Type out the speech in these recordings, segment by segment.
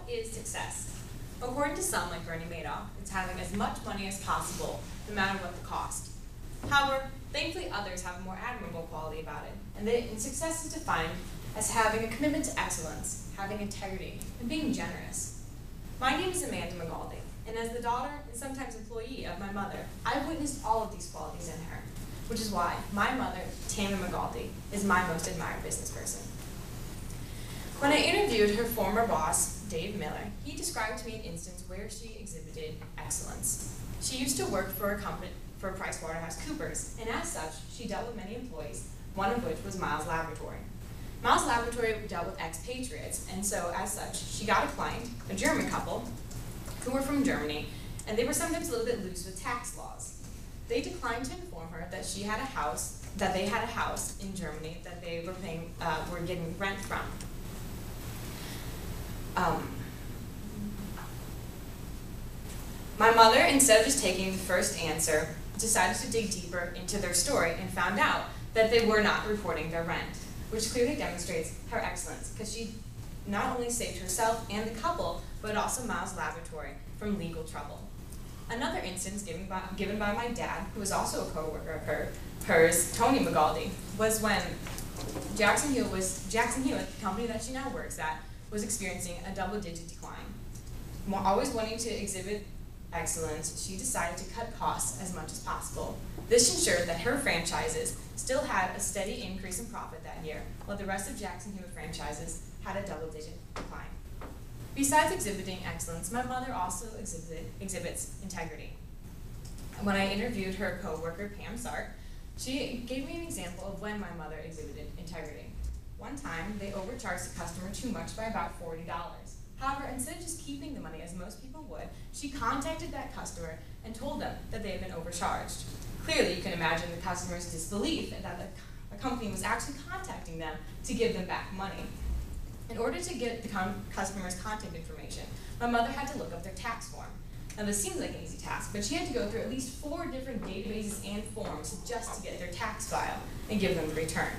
is success? According to some, like Bernie Madoff, it's having as much money as possible, no matter what the cost. However, thankfully others have a more admirable quality about it, and success is defined as having a commitment to excellence, having integrity, and being generous. My name is Amanda Magaldi, and as the daughter and sometimes employee of my mother, I've witnessed all of these qualities in her, which is why my mother, Tammy Magaldi, is my most admired business person. When I interviewed her former boss, Dave Miller, he described to me an instance where she exhibited excellence. She used to work for a company, for PricewaterhouseCoopers, and as such, she dealt with many employees, one of which was Miles Laboratory. Miles Laboratory dealt with expatriates, and so as such, she got a client, a German couple, who were from Germany, and they were sometimes a little bit loose with tax laws. They declined to inform her that they had a house in Germany that they were getting rent from. My mother, instead of just taking the first answer, decided to dig deeper into their story and found out that they were not reporting their rent, which clearly demonstrates her excellence, because she not only saved herself and the couple, but also Miles Laboratory from legal trouble. Another instance given by my dad, who was also a co-worker of hers, Tony Magaldi, was when Jackson Hewitt, the company that she now works at, was experiencing a double-digit decline. Always wanting to exhibit excellence, she decided to cut costs as much as possible. This ensured that her franchises still had a steady increase in profit that year, while the rest of Jackson Hewitt franchises had a double-digit decline. Besides exhibiting excellence, my mother also exhibits integrity. When I interviewed her co-worker, Pam Sark, she gave me an example of when my mother exhibited integrity. One time, they overcharged the customer too much by about $40. However, instead of just keeping the money as most people would, she contacted that customer and told them that they had been overcharged. Clearly, you can imagine the customer's disbelief that the company was actually contacting them to give them back money. In order to get the customer's contact information, my mother had to look up their tax form. Now, this seems like an easy task, but she had to go through at least 4 different databases and forms just to get their tax file and give them the return.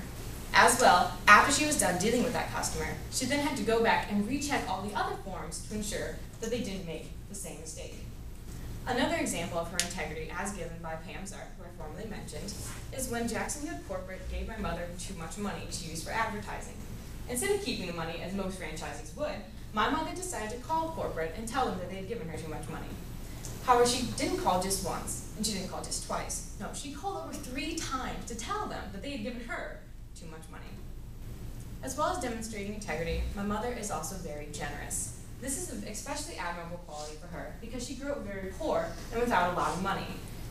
As well, after she was done dealing with that customer, she then had to go back and recheck all the other forms to ensure that they didn't make the same mistake. Another example of her integrity, as given by Pam Zark, who I formerly mentioned, is when Jackson Hewitt Corporate gave my mother too much money to use for advertising. Instead of keeping the money, as most franchisees would, my mother decided to call corporate and tell them that they had given her too much money. However, she didn't call just once, and she didn't call just twice. No, she called over 3 times to tell them that they had given her too much money. As well as demonstrating integrity, my mother is also very generous. This is an especially admirable quality for her because she grew up very poor and without a lot of money.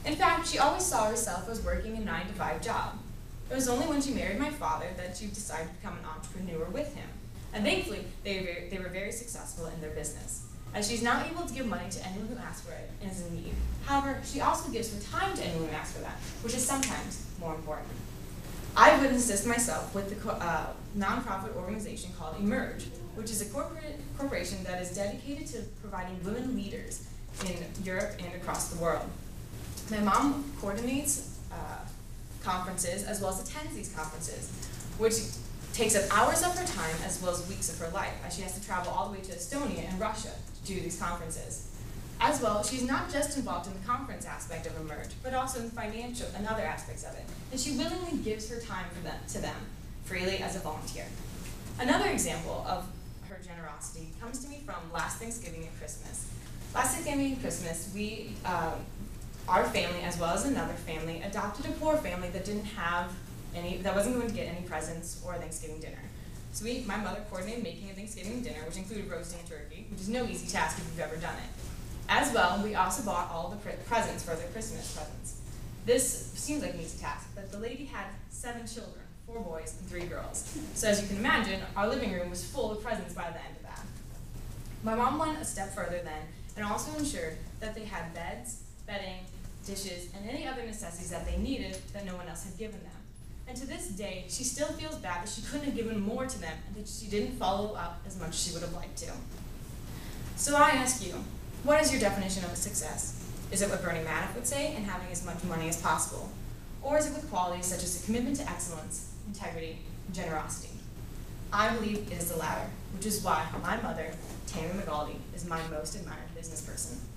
In fact, she always saw herself as working a 9-to-5 job. It was only when she married my father that she decided to become an entrepreneur with him. And thankfully, they were very successful in their business, as she's now able to give money to anyone who asks for it and is in need. However, she also gives her time to anyone who asks for that, which is sometimes more important. I witnessed this myself with the nonprofit organization called Emerge, which is a corporation that is dedicated to providing women leaders in Europe and across the world. My mom coordinates conferences as well as attends these conferences, which takes up hours of her time as well as weeks of her life, as she has to travel all the way to Estonia and Russia to do these conferences. As well, she's not just involved in the conference aspect of Emerge, but also in financial and other aspects of it, and she willingly gives her time to them freely as a volunteer. Another example of her generosity comes to me from last Thanksgiving and Christmas. Last Thanksgiving and Christmas, our family, as well as another family, adopted a poor family that that wasn't going to get any presents or a Thanksgiving dinner. So my mother coordinated making a Thanksgiving dinner, which included roasting a turkey, which is no easy task if you've ever done it. As well, we also bought all the presents for their Christmas presents. This seems like an easy task, but the lady had 7 children, 4 boys and 3 girls. So as you can imagine, our living room was full of presents by the end of that. My mom went a step further then and also ensured that they had beds, bedding, dishes, and any other necessities that they needed that no one else had given them. And to this day, she still feels bad that she couldn't have given more to them and that she didn't follow up as much as she would have liked to. So I ask you, what is your definition of a success? Is it what Bernie Madoff would say, in having as much money as possible? Or is it with qualities such as a commitment to excellence, integrity, and generosity? I believe it is the latter, which is why my mother, Tammy Magaldi is my most admired business person.